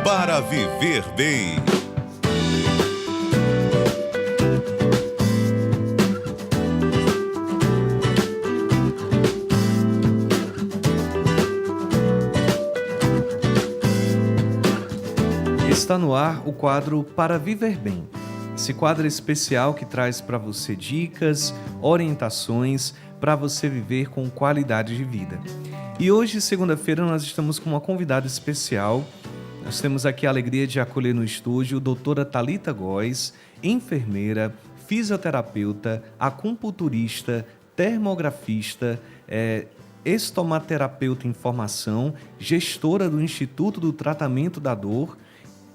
para viver bem. Está no ar o quadro Para Viver Bem. Esse quadro é especial que traz para você dicas, orientações para você viver com qualidade de vida. E hoje, segunda-feira, nós estamos com uma convidada especial. Nós temos aqui a alegria de acolher no estúdio a doutora Thalita Góes, enfermeira, fisioterapeuta, acupunturista, termografista, estomaterapeuta em formação, gestora do Instituto do Tratamento da Dor,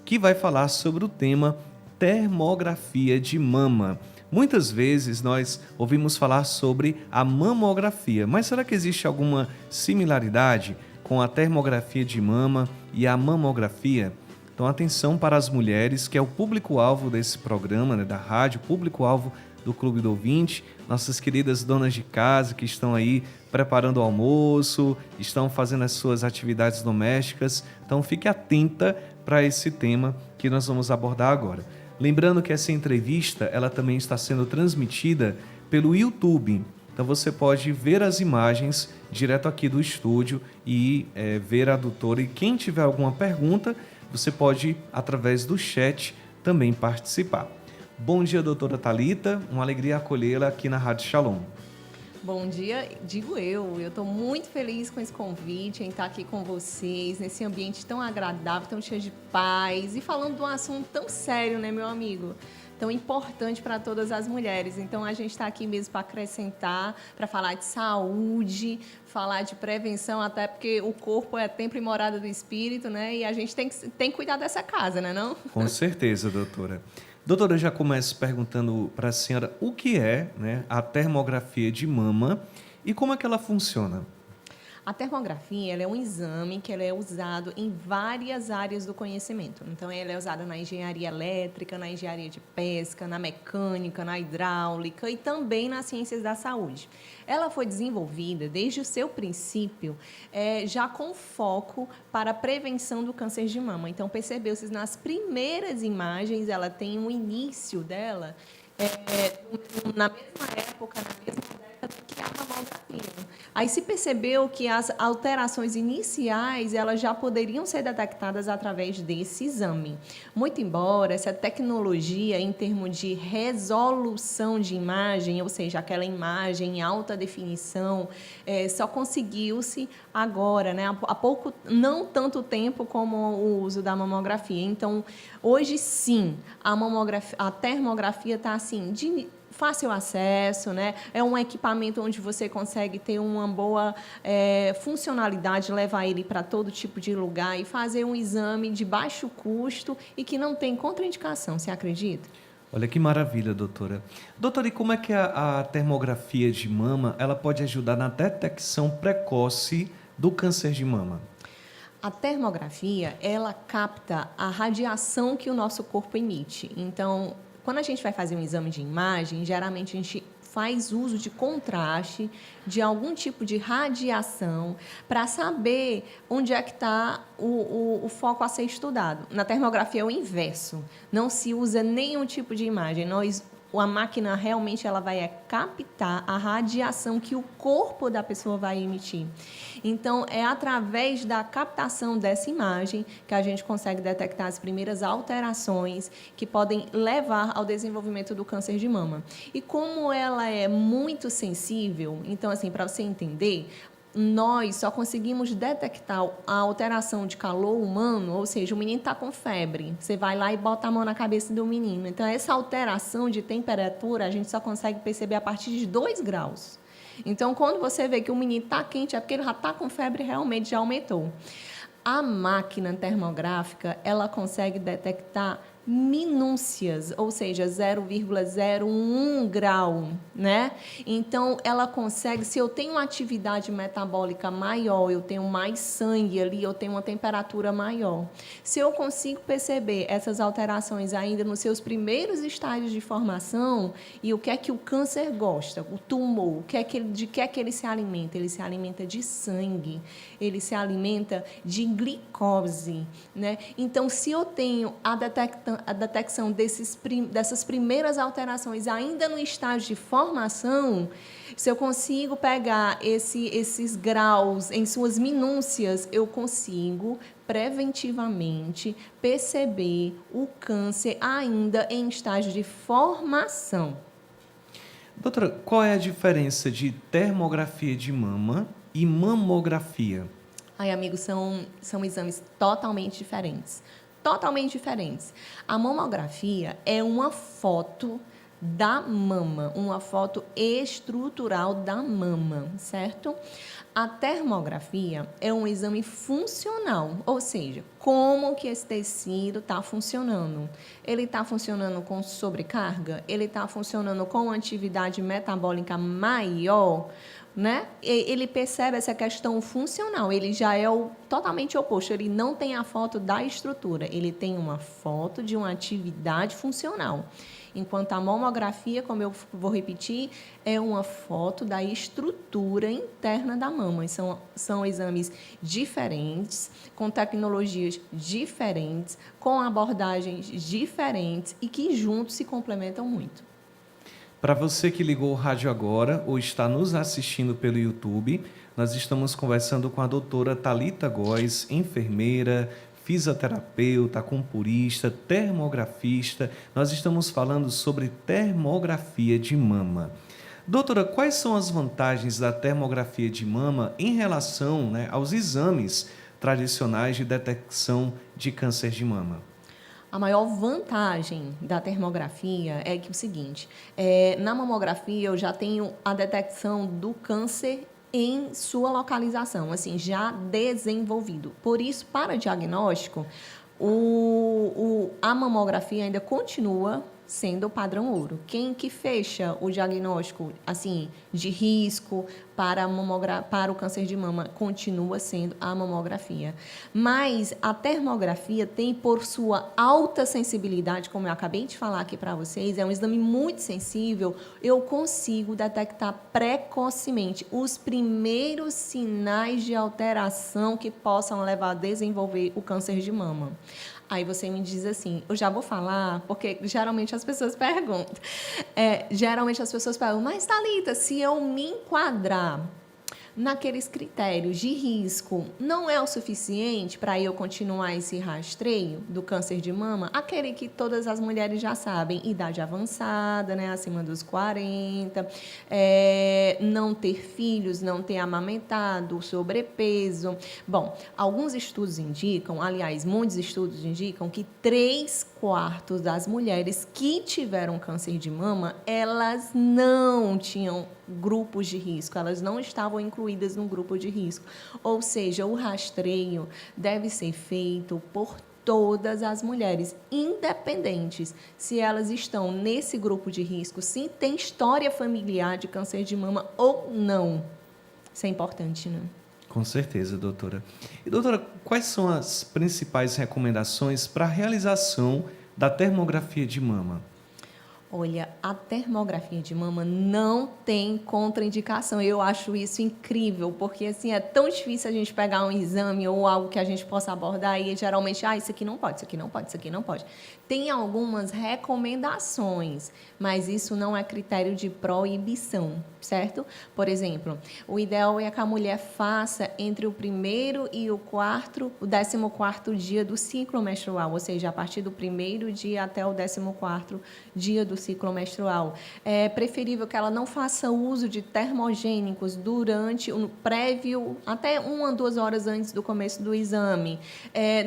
que vai falar sobre o tema termografia de mama. Muitas vezes nós ouvimos falar sobre a mamografia, mas será que existe alguma similaridade com a termografia de mama e a mamografia? Então, atenção para as mulheres, que é o público-alvo desse programa, da rádio, público-alvo do Clube do Ouvinte, nossas queridas donas de casa que estão aí preparando o almoço, estão fazendo as suas atividades domésticas. Então, fique atenta para esse tema que nós vamos abordar agora. Lembrando que essa entrevista ela também está sendo transmitida pelo YouTube. Então você pode ver as imagens direto aqui do estúdio e ver a doutora. E quem tiver alguma pergunta, você pode, através do chat, também participar. Bom dia, doutora Thalita. Uma alegria acolhê-la aqui na Rádio Shalom. Bom dia, digo eu estou muito feliz com esse convite, em estar aqui com vocês, nesse ambiente tão agradável, tão cheio de paz e falando de um assunto tão sério, né, meu amigo? Tão importante para todas as mulheres. Então, a gente está aqui mesmo para acrescentar, para falar de saúde, falar de prevenção, até porque o corpo é templo e morada do espírito, né? E a gente tem que cuidar dessa casa, né, não? Com certeza, doutora. Doutora, eu já começo perguntando para a senhora o que é, né, a termografia de mama e como é que ela funciona. A termografia ela é um exame que ela é usado em várias áreas do conhecimento. Então, ela é usada na engenharia elétrica, na engenharia de pesca, na mecânica, na hidráulica e também nas ciências da saúde. Ela foi desenvolvida desde o seu princípio já com foco para a prevenção do câncer de mama. Então, percebeu-se nas primeiras imagens, ela tem um início dela na mesma época, na mesma década que a mamografia. Aí se percebeu que as alterações iniciais elas já poderiam ser detectadas através desse exame. Muito embora essa tecnologia, em termos de resolução de imagem, ou seja, aquela imagem em alta definição, só conseguiu-se agora, né? Há pouco, não tanto tempo como o uso da mamografia. Então, hoje sim, a termografia está assim, de fácil acesso, né? É um equipamento onde você consegue ter uma boa funcionalidade, levar ele para todo tipo de lugar e fazer um exame de baixo custo e que não tem contraindicação, você acredita? Olha que maravilha, doutora. Doutora, e como é que a termografia de mama ela pode ajudar na detecção precoce do câncer de mama? A termografia, ela capta a radiação que o nosso corpo emite. Então, quando a gente vai fazer um exame de imagem, geralmente a gente faz uso de contraste, de algum tipo de radiação, para saber onde é que está o foco a ser estudado. Na termografia é o inverso, não se usa nenhum tipo de imagem. A máquina realmente ela vai captar a radiação que o corpo da pessoa vai emitir. Então, é através da captação dessa imagem que a gente consegue detectar as primeiras alterações que podem levar ao desenvolvimento do câncer de mama. E como ela é muito sensível, então, assim, para você entender, nós só conseguimos detectar a alteração de calor humano, ou seja, o menino está com febre, você vai lá e bota a mão na cabeça do menino. Então, essa alteração de temperatura a gente só consegue perceber a partir de 2 graus. Então, quando você vê que o menino está quente, é porque ele já está com febre, realmente já aumentou. A máquina termográfica, ela consegue detectar minúcias, ou seja, 0,01 grau, né? Então, ela consegue, se eu tenho uma atividade metabólica maior, eu tenho mais sangue ali, eu tenho uma temperatura maior. Se eu consigo perceber essas alterações ainda nos seus primeiros estágios de formação, e o que é que o câncer gosta? O tumor, de que é que ele se alimenta? Ele se alimenta de sangue, ele se alimenta de glicose, né? Então, se eu tenho a detecção dessas primeiras alterações ainda no estágio de formação, se eu consigo pegar esses graus em suas minúcias, eu consigo preventivamente perceber o câncer ainda em estágio de formação. Doutora, qual é a diferença de termografia de mama e mamografia? Ai, amigos, são exames totalmente diferentes. Totalmente diferentes. A mamografia é uma foto da mama, uma foto estrutural da mama, certo? A termografia é um exame funcional, ou seja, como que esse tecido está funcionando. Ele está funcionando com sobrecarga? Ele está funcionando com atividade metabólica maior? Né? Ele percebe essa questão funcional, ele já é totalmente oposto, ele não tem a foto da estrutura, ele tem uma foto de uma atividade funcional. Enquanto a mamografia, como eu vou repetir, é uma foto da estrutura interna da mama. São exames diferentes, com tecnologias diferentes, com abordagens diferentes e que juntos se complementam muito. Para você que ligou o rádio agora ou está nos assistindo pelo YouTube, nós estamos conversando com a doutora Thalita Góes, enfermeira, fisioterapeuta, acupunturista, termografista. Nós estamos falando sobre termografia de mama. Doutora, quais são as vantagens da termografia de mama em relação, né, aos exames tradicionais de detecção de câncer de mama? A maior vantagem da termografia é que o seguinte, na mamografia eu já tenho a detecção do câncer em sua localização, assim, já desenvolvido. Por isso, para diagnóstico, a mamografia ainda continua sendo o padrão ouro. Quem que fecha o diagnóstico assim de risco para o câncer de mama continua sendo a mamografia. Mas a termografia tem, por sua alta sensibilidade, como eu acabei de falar aqui para vocês, é um exame muito sensível, eu consigo detectar precocemente os primeiros sinais de alteração que possam levar a desenvolver o câncer de mama. Aí você me diz assim, eu já vou falar, porque geralmente as pessoas perguntam. Mas, Thalita, se eu me enquadrar naqueles critérios de risco, não é o suficiente para eu continuar esse rastreio do câncer de mama? Aquele que todas as mulheres já sabem, idade avançada, né, acima dos 40, não ter filhos, não ter amamentado, sobrepeso. Bom, alguns estudos indicam, aliás, muitos estudos indicam que 3/4 das mulheres que tiveram câncer de mama, elas não tinham grupos de risco, elas não estavam incluídas no grupo de risco. Ou seja, o rastreio deve ser feito por todas as mulheres, independentes se elas estão nesse grupo de risco, se tem história familiar de câncer de mama ou não. Isso é importante, né? Com certeza, doutora. E, doutora, quais são as principais recomendações para a realização da termografia de mama? Olha, a termografia de mama não tem contraindicação. Eu acho isso incrível, porque assim é tão difícil a gente pegar um exame ou algo que a gente possa abordar e geralmente, isso aqui não pode, isso aqui não pode, isso aqui não pode. Tem algumas recomendações, mas isso não é critério de proibição, certo? Por exemplo, o ideal é que a mulher faça entre o primeiro e o 14º dia do ciclo menstrual, ou seja, a partir do primeiro dia até o 14º dia do ciclo menstrual. É preferível que ela não faça uso de termogênicos durante o prévio, até 1 a 2 horas antes do começo do exame.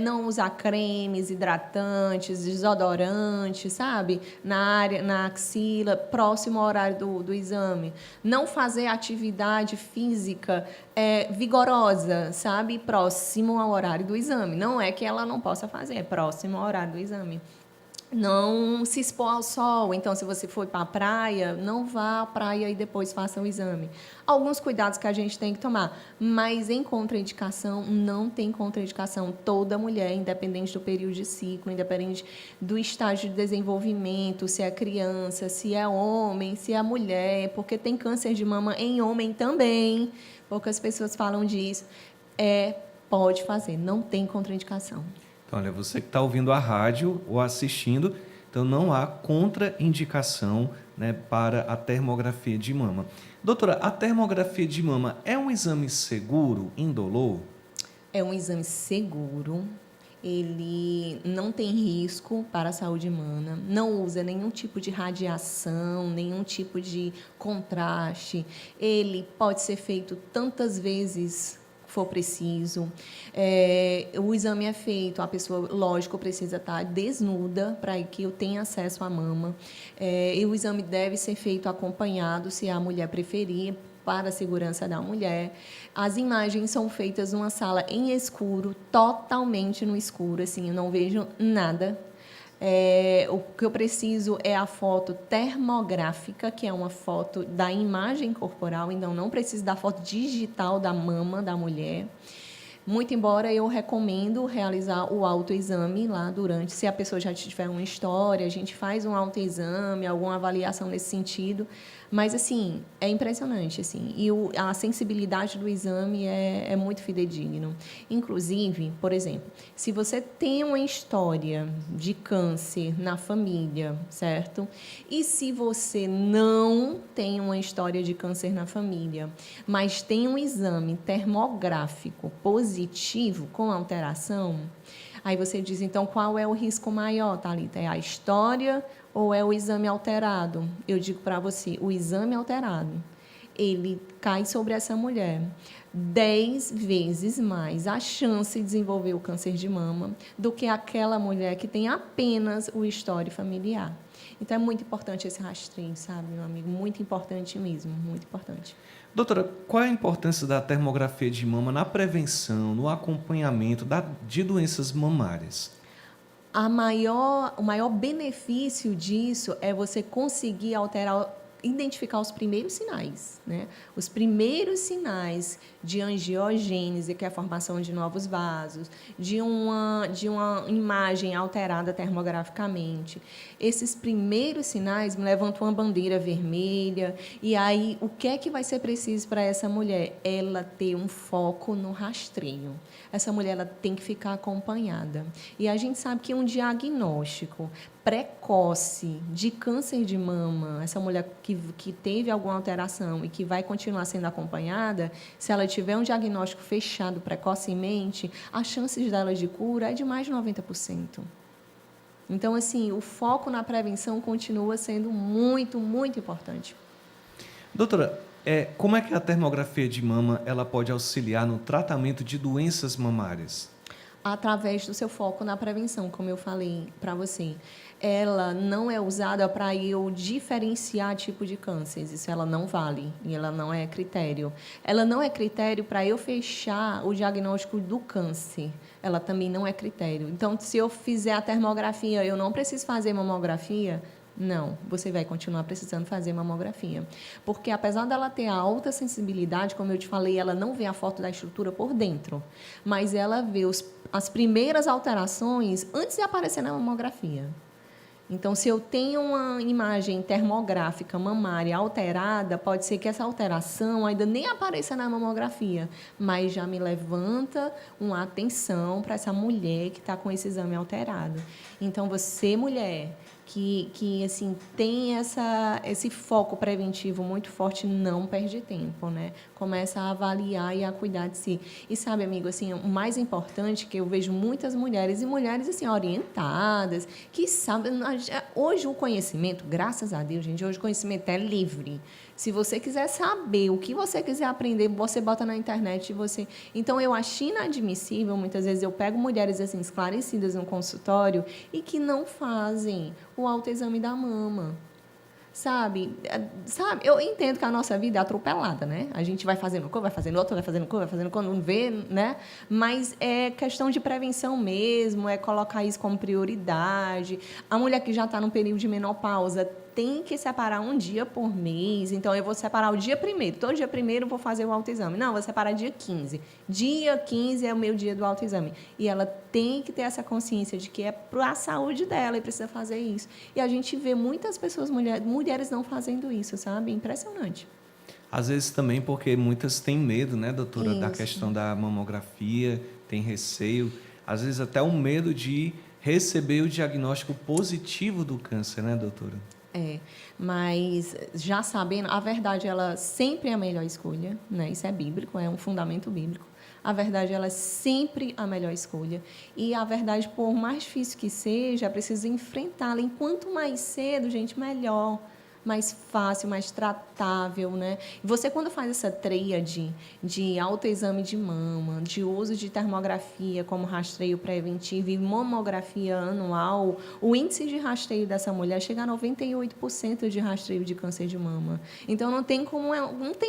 Não usar cremes, hidratantes, desodorantes, sabe? Na axila, próximo ao horário do exame. Não fazer atividade física vigorosa, sabe? Próximo ao horário do exame. Não é que ela não possa fazer, é próximo ao horário do exame. não se expor ao sol. Então, se você for para a praia, não vá à praia e depois faça o exame. Alguns cuidados que a gente tem que tomar, mas em contraindicação, não tem contraindicação. Toda mulher, independente do período de ciclo, independente do estágio de desenvolvimento, se é criança, se é homem, se é mulher, porque tem câncer de mama em homem também, poucas pessoas falam disso, pode fazer, não tem contraindicação. Então, olha, você que está ouvindo a rádio ou assistindo, então não há contraindicação, né, para a termografia de mama. Doutora, a termografia de mama é um exame seguro, indolor? É um exame seguro, ele não tem risco para a saúde humana, não usa nenhum tipo de radiação, nenhum tipo de contraste. Ele pode ser feito tantas vezes for preciso. O exame é feito, a pessoa, lógico, precisa estar desnuda para que eu tenha acesso à mama. E o exame deve ser feito acompanhado, se a mulher preferir, para a segurança da mulher. As imagens são feitas numa sala em escuro, totalmente no escuro, assim, eu não vejo nada. O que eu preciso é a foto termográfica, que é uma foto da imagem corporal, então não preciso da foto digital da mama da mulher. Muito embora eu recomendo realizar o autoexame lá durante, se a pessoa já tiver uma história, a gente faz um autoexame, alguma avaliação nesse sentido, mas, assim, é impressionante, assim, e a sensibilidade do exame é muito fidedigno. Inclusive, por exemplo, se você tem uma história de câncer na família, certo? E se você não tem uma história de câncer na família, mas tem um exame termográfico positivo com alteração, aí você diz, então, qual é o risco maior, Thalita? É a história ou é o exame alterado? Eu digo para você, o exame alterado, ele cai sobre essa mulher 10 vezes mais a chance de desenvolver o câncer de mama do que aquela mulher que tem apenas o histórico familiar. Então, é muito importante esse rastreio, sabe, meu amigo? Muito importante mesmo, muito importante. Doutora, qual é a importância da termografia de mama na prevenção, no acompanhamento de doenças mamárias? O maior benefício disso é você conseguir identificar os primeiros sinais, né? Os primeiros sinais de angiogênese, que é a formação de novos vasos, de uma imagem alterada termograficamente. Esses primeiros sinais me levantam uma bandeira vermelha. E aí, o que é que vai ser preciso para essa mulher? Ela ter um foco no rastreio. Essa mulher ela tem que ficar acompanhada. E a gente sabe que um diagnóstico precoce de câncer de mama, essa mulher que teve alguma alteração e que vai continuar sendo acompanhada, se ela tiver um diagnóstico fechado precocemente, as chances dela de cura é de mais de 90%. Então, assim, o foco na prevenção continua sendo muito, muito importante. Doutora, como é que a termografia de mama ela pode auxiliar no tratamento de doenças mamárias? Através do seu foco na prevenção, como eu falei para você. Ela não é usada para eu diferenciar tipo de cânceres, isso ela não vale, e ela não é critério. Ela não é critério para eu fechar o diagnóstico do câncer, ela também não é critério. Então, se eu fizer a termografia, eu não preciso fazer mamografia? Não, você vai continuar precisando fazer mamografia. Porque, apesar dela ter a alta sensibilidade, como eu te falei, ela não vê a foto da estrutura por dentro, mas ela vê as primeiras alterações antes de aparecer na mamografia. Então, se eu tenho uma imagem termográfica mamária alterada, pode ser que essa alteração ainda nem apareça na mamografia, mas já me levanta uma atenção para essa mulher que está com esse exame alterado. Então, você, mulher, que assim, tem esse foco preventivo muito forte, não perde tempo, né? Começa a avaliar e a cuidar de si. E sabe, amigo, assim, o mais importante que eu vejo muitas mulheres, e mulheres assim, orientadas, que sabem... Hoje o conhecimento, graças a Deus, gente, hoje o conhecimento é livre. Se você quiser saber o que você quiser aprender, você bota na internet e você... Então, eu acho inadmissível, muitas vezes eu pego mulheres assim, esclarecidas no consultório e que não fazem o autoexame da mama. Sabe, eu entendo que a nossa vida é atropelada, né? A gente vai fazendo uma coisa, vai fazendo outra, vai fazendo coisa, vai fazendo quando não vê, né? Mas é questão de prevenção mesmo, é colocar isso como prioridade. A mulher que já está no período de menopausa tem que separar um dia por mês. Então, eu vou separar o dia primeiro. Todo dia primeiro eu vou fazer o autoexame. Não, vou separar dia 15. Dia 15 é o meu dia do autoexame. E ela tem que ter essa consciência de que é para a saúde dela e precisa fazer isso. E a gente vê muitas pessoas, mulheres não fazendo isso, sabe? Impressionante. Às vezes também porque muitas têm medo, né, doutora, da Isso. questão da mamografia, tem receio, às vezes até um medo de receber o diagnóstico positivo do câncer, né, doutora? Mas já sabendo, a verdade ela sempre é a melhor escolha, né? Isso é bíblico, é um fundamento bíblico. A verdade ela é sempre a melhor escolha. E a verdade, por mais difícil que seja, é preciso enfrentá-la. E quanto mais cedo, gente, melhor. Mais fácil, mais tratável, né? E você, quando faz essa tríade de autoexame de mama, de uso de termografia como rastreio preventivo e mamografia anual, o índice de rastreio dessa mulher chega a 98% de rastreio de câncer de mama. Então, não tem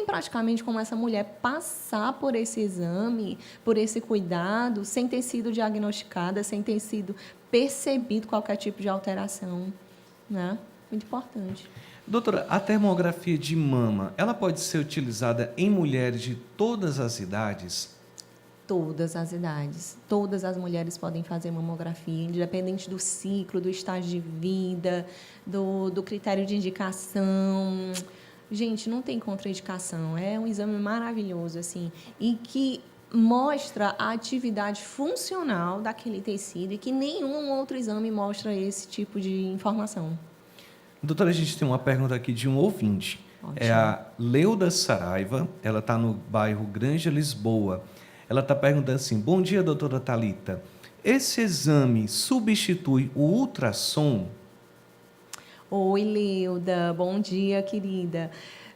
praticamente como essa mulher passar por esse exame, por esse cuidado, sem ter sido diagnosticada, sem ter sido percebido qualquer tipo de alteração, né? Muito importante. Doutora, a termografia de mama, ela pode ser utilizada em mulheres de todas as idades? Todas as idades. Todas as mulheres podem fazer mamografia, independente do ciclo, do estágio de vida, do critério de indicação. Gente, não tem contraindicação. É um exame maravilhoso, assim, e que mostra a atividade funcional daquele tecido e que nenhum outro exame mostra esse tipo de informação. Doutora, a gente tem uma pergunta aqui de um ouvinte. Ótimo. É a Leuda Saraiva, ela está no bairro Granja, Lisboa. Ela está perguntando assim, bom dia, doutora Thalita. Esse exame substitui o ultrassom? Oi, Leuda. Bom dia, querida.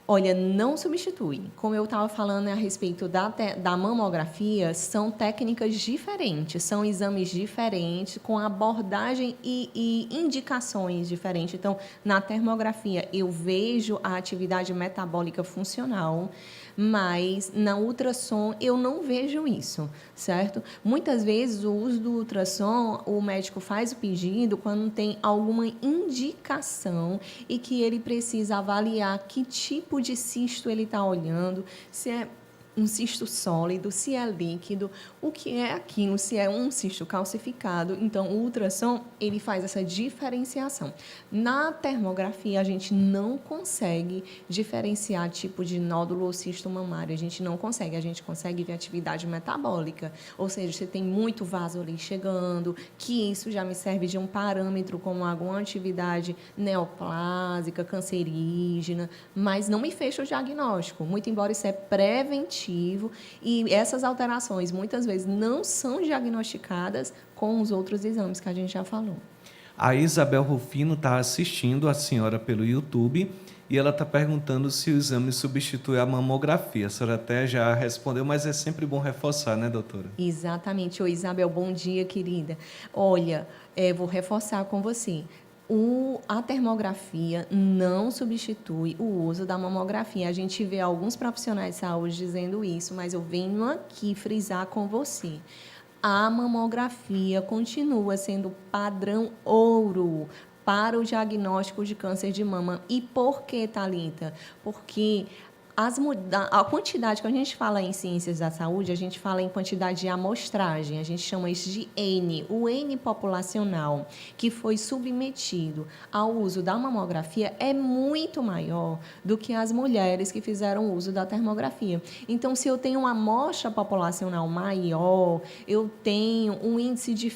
Olha, não substitui. Como eu estava falando a respeito da mamografia, são técnicas diferentes, são exames diferentes, com abordagem e indicações diferentes. Então, na termografia, eu vejo a atividade metabólica funcional, mas na ultrassom eu não vejo isso, certo? Muitas vezes o uso do ultrassom, o médico faz o pedido quando tem alguma indicação e que ele precisa avaliar que tipo de cisto ele está olhando, se é um cisto sólido, se é líquido, o que é aquilo, se é um cisto calcificado. Então, o ultrassom, ele faz essa diferenciação. Na termografia, a gente não consegue diferenciar tipo de nódulo ou cisto mamário. A gente não consegue. A gente consegue ver atividade metabólica. Ou seja, você tem muito vaso ali chegando, que isso já me serve de um parâmetro como alguma atividade neoplásica, cancerígena, mas não me fecha o diagnóstico. Muito embora isso é preventivo, e essas alterações muitas vezes não são diagnosticadas com os outros exames que a gente já falou. A Isabel Rufino está assistindo a senhora pelo YouTube e ela está perguntando se o exame substitui a mamografia. A senhora até já respondeu, mas é sempre bom reforçar, né, doutora? Exatamente. Oi, Isabel, bom dia, querida. Olha, vou reforçar com você. A termografia não substitui o uso da mamografia. A gente vê alguns profissionais de saúde dizendo isso, mas eu venho aqui frisar com você. A mamografia continua sendo padrão ouro para o diagnóstico de câncer de mama. E por que, Thalita? Porque a quantidade que a gente fala em ciências da saúde, a gente fala em quantidade de amostragem, a gente chama isso de N, o N populacional, que foi submetido ao uso da mamografia é muito maior do que as mulheres que fizeram uso da termografia. Então, se eu tenho uma amostra populacional maior, eu tenho um índice de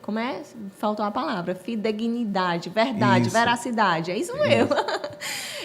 como é? Faltou a palavra, fidedignidade, verdade, Isso. veracidade, é isso mesmo.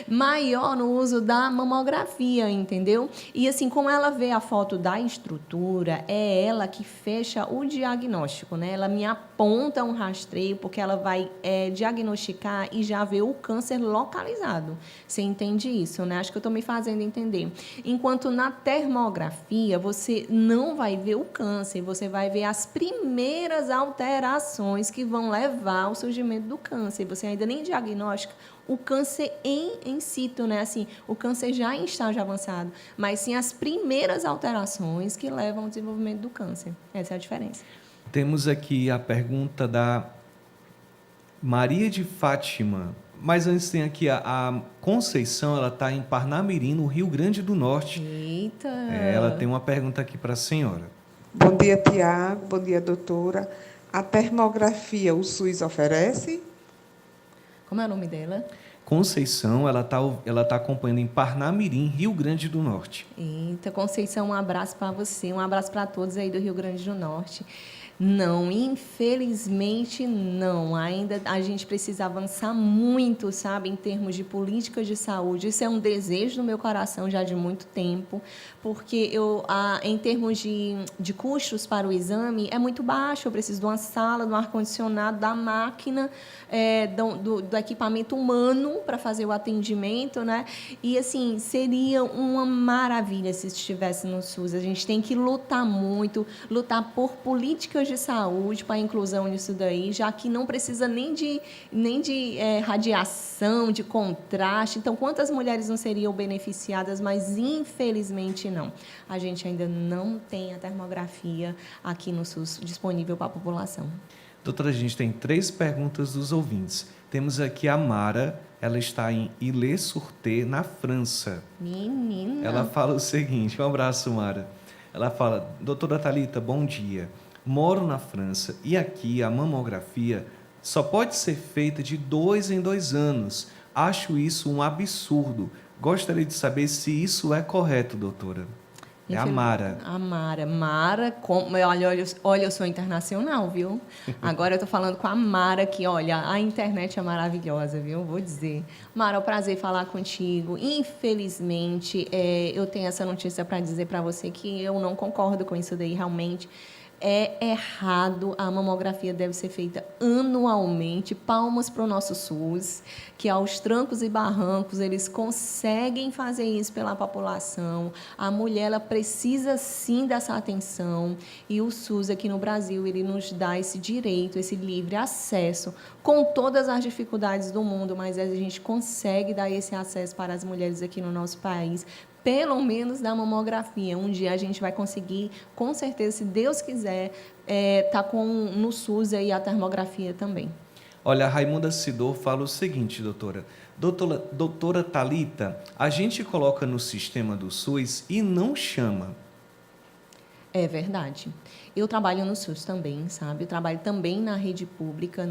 maior no uso da mamografia, entendeu? E assim, como ela vê a foto da estrutura, é ela que fecha o diagnóstico, né? Ela me aponta um rastreio, porque ela vai diagnosticar e já ver o câncer localizado. Você entende isso, né? Acho que eu estou me fazendo entender. Enquanto na termografia, você não vai ver o câncer, você vai ver as primeiras alterações que vão levar ao surgimento do câncer. Você ainda nem diagnostica o câncer em situ, né? Assim, o câncer já em estágio avançado, mas sim as primeiras alterações que levam ao desenvolvimento do câncer. Essa é a diferença. Temos aqui a pergunta da Maria de Fátima. Mas antes tem aqui a Conceição, ela está em Parnamirim, no Rio Grande do Norte. Eita! Ela tem uma pergunta aqui para a senhora. Bom dia, Tiago. Bom dia, doutora. A termografia o SUS oferece? Como é o nome dela? Conceição, ela tá acompanhando em Parnamirim, Rio Grande do Norte. Eita, Conceição, um abraço para você, um abraço para todos aí do Rio Grande do Norte. Não, infelizmente não. Ainda a gente precisa avançar muito, sabe, em termos de políticas de saúde. Isso é um desejo do meu coração já de muito tempo, porque em termos de custos para o exame, é muito baixo. Eu preciso de uma sala, de um ar-condicionado, da máquina, do equipamento humano para fazer o atendimento, né? E, assim, seria uma maravilha se estivesse no SUS. A gente tem que lutar muito, lutar por políticas de saúde para a inclusão nisso daí, já que não precisa nem de radiação, de contraste. Então, quantas mulheres não seriam beneficiadas, mas infelizmente não. A gente ainda não tem a termografia aqui no SUS disponível para a população. Doutora, a gente tem 3 perguntas dos ouvintes. Temos aqui a Mara, ela está em Ille-sur-Té, na França. Menina! Ela fala o seguinte, um abraço, Mara. Ela fala, doutora Thalita, bom dia. Moro na França e aqui a mamografia só pode ser feita de 2 em 2 anos. Acho isso um absurdo. Gostaria de saber se isso é correto, doutora. É a Mara. A Mara. Mara, olha, eu sou internacional, viu? Agora eu estou falando com a Mara aqui. Olha, a internet é maravilhosa, viu? Vou dizer. Mara, é um prazer falar contigo. Infelizmente, eu tenho essa notícia para dizer para você que eu não concordo com isso daí, realmente. É errado, a mamografia deve ser feita anualmente. Palmas para o nosso SUS, que aos trancos e barrancos eles conseguem fazer isso pela população. A mulher ela precisa sim dessa atenção e o SUS aqui no Brasil ele nos dá esse direito, esse livre acesso, com todas as dificuldades do mundo, mas a gente consegue dar esse acesso para as mulheres aqui no nosso país, pelo menos da mamografia. Um dia a gente vai conseguir, com certeza, se Deus quiser, tá no SUS aí a termografia também. Olha, a Raimunda Sidor fala o seguinte, doutora. Doutora Thalita, a gente coloca no sistema do SUS e não chama. É verdade. Eu trabalho no SUS também, sabe? Eu trabalho também na rede pública,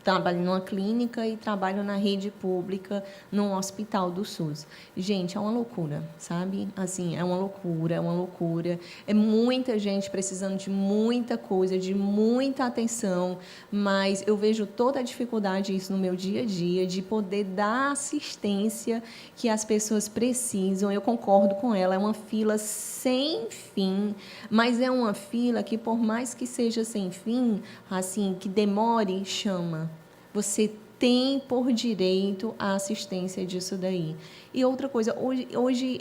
trabalho numa clínica e trabalho na rede pública, num hospital do SUS. Gente, é uma loucura, sabe? Assim, é uma loucura, é uma loucura. É muita gente precisando de muita coisa, de muita atenção, mas eu vejo toda a dificuldade isso no meu dia a dia, de poder dar assistência que as pessoas precisam. Eu concordo com ela, é uma fila sem fim, mas é uma fila que, por mais que seja sem fim, assim, que demore, chama. Você tem por direito a assistência disso daí. E outra coisa, hoje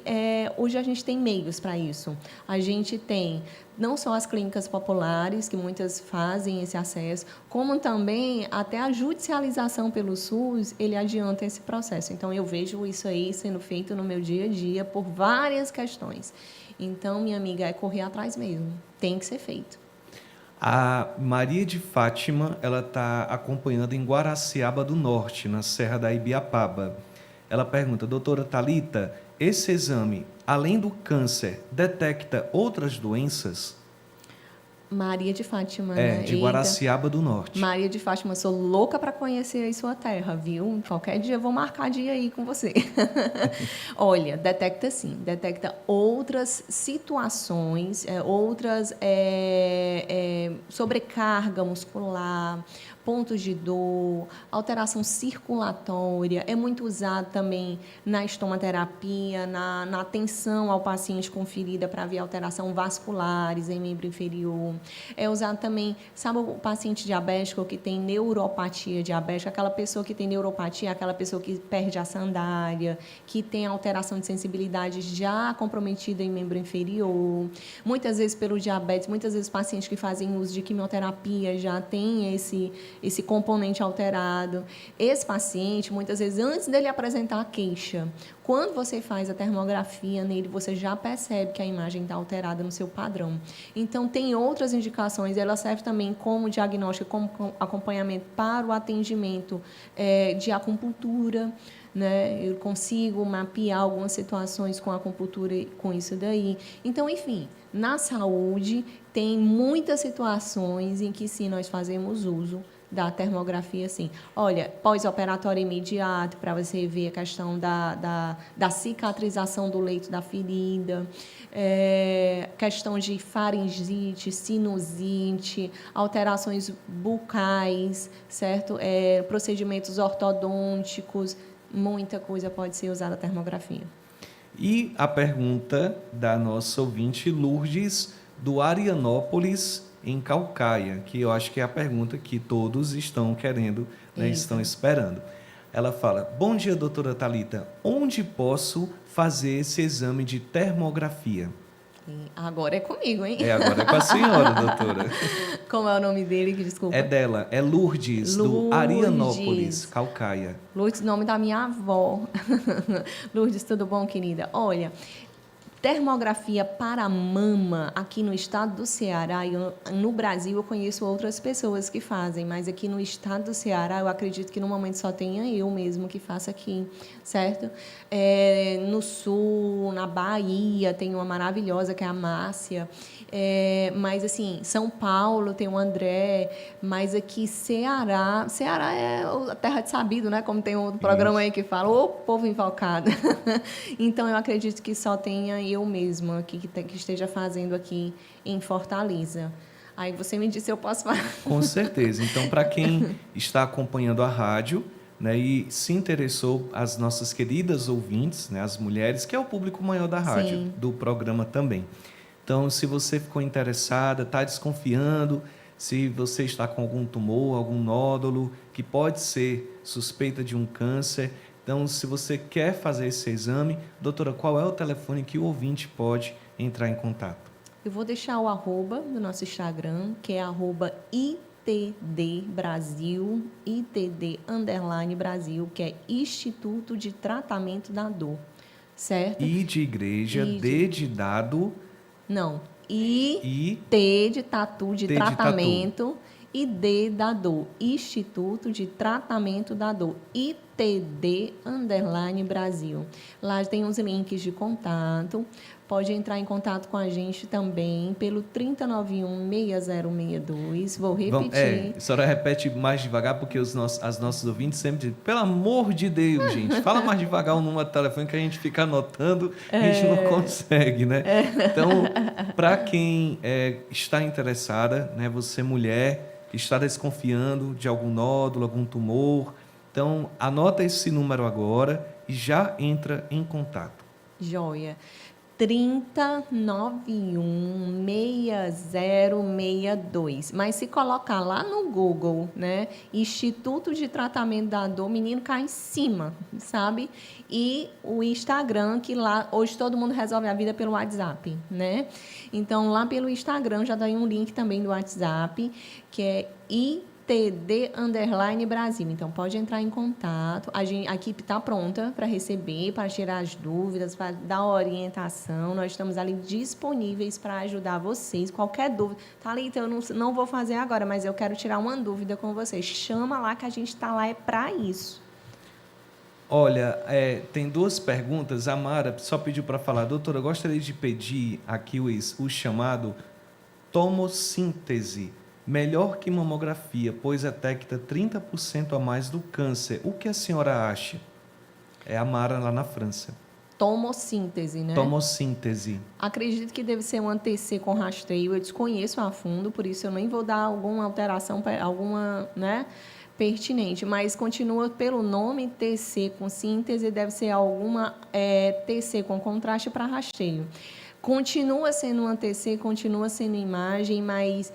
a gente tem meios para isso. A gente tem não só as clínicas populares, que muitas fazem esse acesso, como também até a judicialização pelo SUS, ele adianta esse processo. Então, eu vejo isso aí sendo feito no meu dia a dia por várias questões. Então, minha amiga, é correr atrás mesmo. Tem que ser feito. A Maria de Fátima, ela está acompanhando em Guaraciaba do Norte, na Serra da Ibiapaba. Ela pergunta, doutora Thalita, esse exame, além do câncer, detecta outras doenças? Maria de Fátima, É, né? de Eita. Guaraciaba do Norte. Maria de Fátima, sou louca para conhecer aí sua terra, viu? Qualquer dia eu vou marcar dia aí com você. Olha, detecta sim, detecta outras situações, outras sobrecarga muscular, pontos de dor, alteração circulatória, é muito usado também na estomaterapia, na atenção ao paciente com ferida para ver alteração vasculares em membro inferior. É usado também, sabe, o paciente diabético que tem neuropatia diabética, aquela pessoa que tem neuropatia, aquela pessoa que perde a sandália, que tem alteração de sensibilidade já comprometida em membro inferior. Muitas vezes pelo diabetes, muitas vezes pacientes que fazem uso de quimioterapia já têm esse componente alterado. Esse paciente, muitas vezes, antes dele apresentar a queixa, quando você faz a termografia nele, você já percebe que a imagem está alterada no seu padrão. Então, tem outras indicações, ela serve também como diagnóstico, como acompanhamento para o atendimento de acupuntura, né? Eu consigo mapear algumas situações com a acupuntura e com isso daí. Então, enfim, na saúde, tem muitas situações em que sim, nós fazemos uso da termografia, assim. Olha, pós-operatório imediato, para você ver a questão da cicatrização do leito da ferida, questão de faringite, sinusite, alterações bucais, certo? Procedimentos ortodônticos, muita coisa pode ser usada a termografia. E a pergunta da nossa ouvinte Lourdes, do Arianópolis, em Calcaia, que eu acho que é a pergunta que todos estão querendo, né, estão esperando. Ela fala: bom dia, doutora Thalita, onde posso fazer esse exame de termografia? Agora é comigo, hein? Agora é com a senhora, doutora. Como é o nome dele? Desculpa. É dela, é Lourdes, do Arianópolis, Calcaia. Lourdes, nome da minha avó. Lourdes, tudo bom, querida? Olha, termografia para mama aqui no estado do Ceará, no Brasil eu conheço outras pessoas que fazem, mas aqui no estado do Ceará eu acredito que no momento só tenha eu mesmo que faço aqui, certo? No sul, na Bahia, tem uma maravilhosa que é a Márcia, mas assim, São Paulo tem o André, mas aqui Ceará é a terra de sabido, né? Como tem um programa aí que fala, ô povo invocado. Então eu acredito que só tenha eu mesma aqui que esteja fazendo aqui em Fortaleza. Aí você me disse se eu posso falar. Com certeza. Então, para quem está acompanhando a rádio, né, e se interessou, as nossas queridas ouvintes, né, as mulheres, que é o público maior da rádio, Sim. do programa também. Então, se você ficou interessada, está desconfiando, se você está com algum tumor, algum nódulo, que pode ser suspeita de um câncer, então, se você quer fazer esse exame, doutora, qual é o telefone que o ouvinte pode entrar em contato? Eu vou deixar o arroba do nosso Instagram, que é @ITD_Brasil, ITD_Brasil, que é Instituto de Tratamento da Dor, certo? I de igreja, D de dado... Não, T de tatu, de tratamento, e D da dor, Instituto de Tratamento da Dor, ITD_Brasil. Lá tem uns links de contato, pode entrar em contato com a gente também pelo 3091-6062, vou repetir. A senhora repete mais devagar, porque as nossos ouvintes sempre dizem, pelo amor de Deus, gente, fala mais devagar o número de telefone que a gente fica anotando e a gente não consegue, né? Então, para quem está interessada, né, você mulher, que está desconfiando de algum nódulo, algum tumor, então anota esse número agora e já entra em contato. Joia. 3091-6062. Mas se colocar lá no Google, né, Instituto de Tratamento da Dor, menino cai em cima, sabe? E o Instagram, que lá hoje todo mundo resolve a vida pelo WhatsApp, né? Então, lá pelo Instagram já dá um link também do WhatsApp, que é ITD_Brasil. Então, pode entrar em contato. A equipe está pronta para receber, para tirar as dúvidas, para dar orientação. Nós estamos ali disponíveis para ajudar vocês. Qualquer dúvida. Thalita, eu não vou fazer agora, mas eu quero tirar uma dúvida com vocês. Chama lá que a gente está lá, é para isso. Olha, tem duas perguntas. A Mara só pediu para falar, doutora, eu gostaria de pedir aqui o chamado tomossíntese, melhor que mamografia, pois detecta 30% a mais do câncer. O que a senhora acha? É a Mara lá na França. Tomossíntese, né? Tomossíntese. Acredito que deve ser um TC com rastreio. Eu desconheço a fundo, por isso eu nem vou dar alguma alteração, alguma, né, pertinente. Mas continua pelo nome TC com síntese, deve ser alguma TC com contraste para rastreio. Continua sendo um TC, continua sendo imagem, mas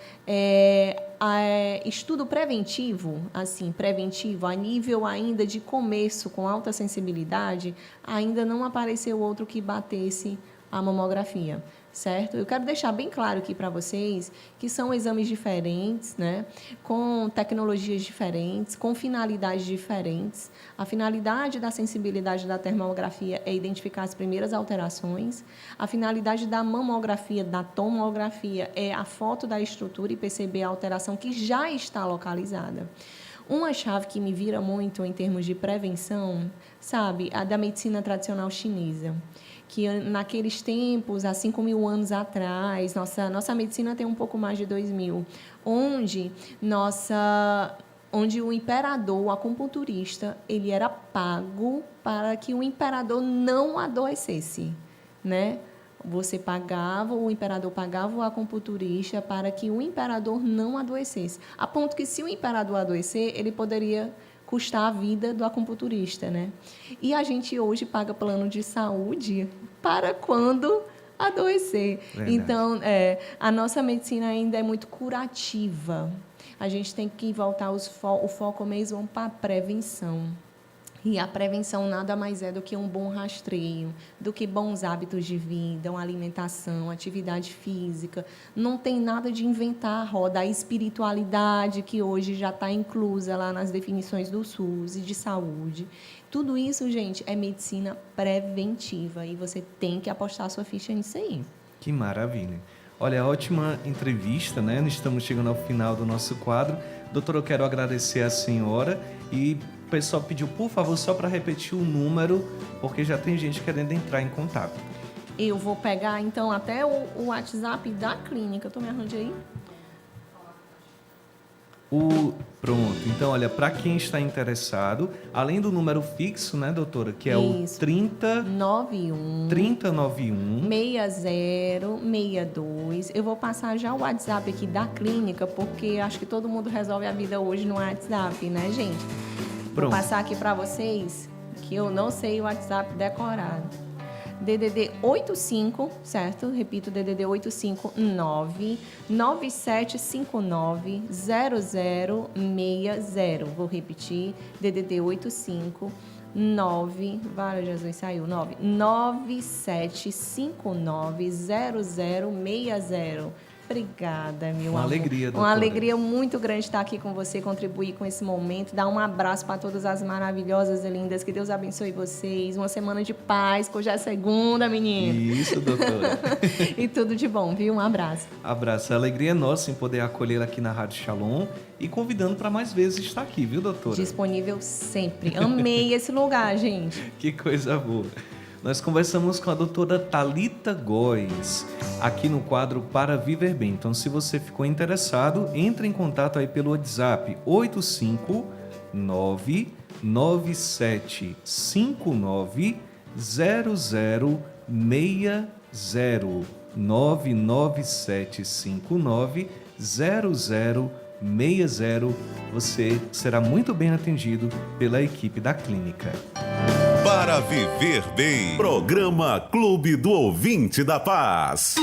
estudo preventivo, assim, preventivo, a nível ainda de começo, com alta sensibilidade, ainda não apareceu outro que batesse a mamografia, certo? Eu quero deixar bem claro aqui para vocês que são exames diferentes, né? Com tecnologias diferentes, com finalidades diferentes. A finalidade da sensibilidade da termografia é identificar as primeiras alterações. A finalidade da mamografia, da tomografia, é a foto da estrutura e perceber a alteração que já está localizada. Uma chave que me vira muito em termos de prevenção, sabe, a da medicina tradicional chinesa, que naqueles tempos, há 5.000 anos atrás, nossa medicina tem um pouco mais de 2.000, onde o imperador, o acupunturista, ele era pago para que o imperador não adoecesse, né? O imperador pagava o acupunturista para que o imperador não adoecesse. A ponto que, se o imperador adoecer, ele poderia custar a vida do acupunturista, né? E a gente hoje paga plano de saúde para quando adoecer. Verdade. Então, a nossa medicina ainda é muito curativa. A gente tem que voltar o foco mesmo para a prevenção. E a prevenção nada mais é do que um bom rastreio, do que bons hábitos de vida, uma alimentação, atividade física. Não tem nada de inventar a roda. A espiritualidade, que hoje já está inclusa lá nas definições do SUS e de saúde. Tudo isso, gente, é medicina preventiva. E você tem que apostar a sua ficha nisso aí. Que maravilha. Olha, ótima entrevista, né? Estamos chegando ao final do nosso quadro. Doutora, eu quero agradecer a senhora e o pessoal pediu, por favor, só para repetir o número, porque já tem gente querendo entrar em contato. Eu vou pegar, então, até o WhatsApp da clínica. Tu me arranja aí? Pronto. Então, olha, para quem está interessado, além do número fixo, né, doutora, que é Isso. o 3091 6062. Eu vou passar já o WhatsApp aqui da clínica, porque acho que todo mundo resolve a vida hoje no WhatsApp, né, gente? Pronto. Vou passar aqui para vocês, que eu não sei o WhatsApp decorado. DDD 85, certo? Repito, DDD 859 9759 0060. Vou repetir, DDD 859 Vale Jesus, saiu 9759 0060. Obrigada, meu amor. Uma alegria, doutora. Uma alegria muito grande estar aqui com você, contribuir com esse momento, dar um abraço para todas as maravilhosas e lindas. Que Deus abençoe vocês. Uma semana de paz, que hoje é segunda, menino. Isso, doutora. E tudo de bom, viu? Um abraço. Abraço. A alegria é nossa em poder acolhê-la aqui na Rádio Shalom e convidando para mais vezes estar aqui, viu, doutora? Disponível sempre. Amei esse lugar, gente. Que coisa boa. Nós conversamos com a doutora Thalita Góes, aqui no quadro Para Viver Bem. Então, se você ficou interessado, entre em contato aí pelo WhatsApp 85997590060. 997590060. Você será muito bem atendido pela equipe da clínica. Para Viver Bem. Programa Clube do Ouvinte da Paz.